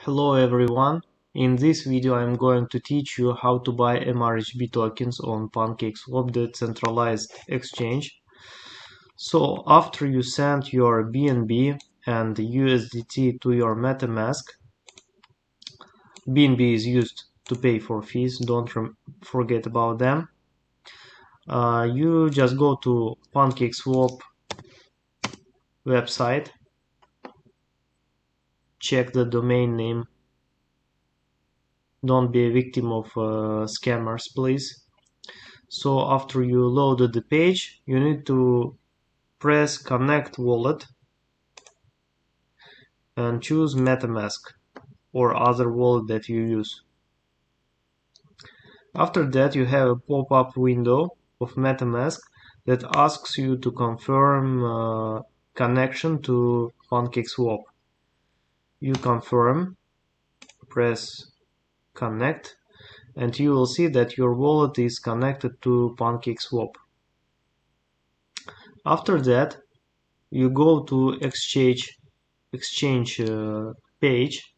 Hello everyone, in this video I'm going to teach you how to buy MRHB tokens on PancakeSwap decentralized exchange. So after you send your BNB and USDT to your MetaMask, BNB is used to pay for fees, don't forget about them. You just go to PancakeSwap website, check the domain name. Don't be a victim of scammers, please. So after you loaded the page, you need to press Connect Wallet and choose MetaMask or other wallet that you use. After that, you have a pop-up window of MetaMask that asks you to confirm connection to PancakeSwap. You confirm, press Connect, and you will see that your wallet is connected to PancakeSwap. After that, you go to exchange page,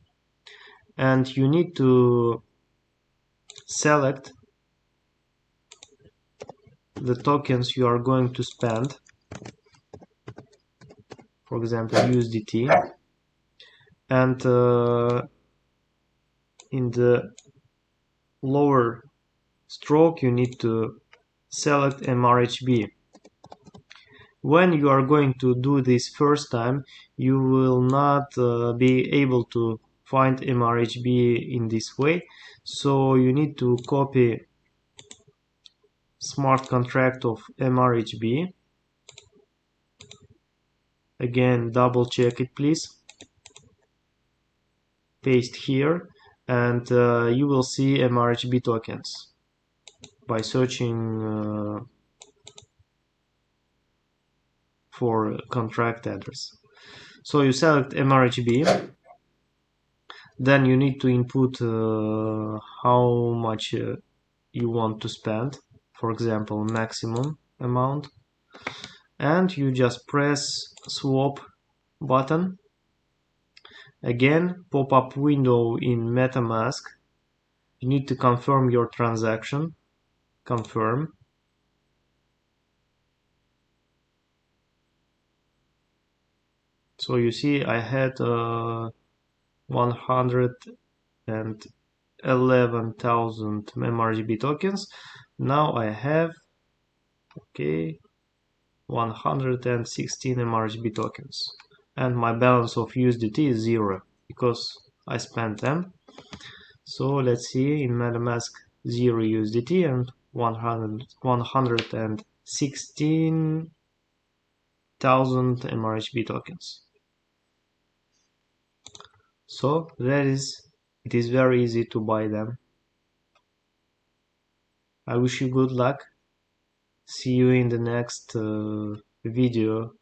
and you need to select the tokens you are going to spend, for example USDT, and in the lower stroke you need to select MRHB. When you are going to do this first time, you will not be able to find MRHB in this way, so you need to copy smart contract of MRHB. Again, double check it please. Paste here, and you will see MRHB tokens by searching for contract address. So you select MRHB, then you need to input how much you want to spend, for example maximum amount, and you just press swap button. Again, pop-up window in MetaMask. You need to confirm your transaction. Confirm. So you see I had 111,000 MRHB tokens. Now I have 116 MRHB tokens, and my balance of USDT is 0 because I spent them. So let's see, in MetaMask 0 USDT and 116,000 MRHB tokens. So it is very easy to buy them. I wish you good luck. See you in the next video.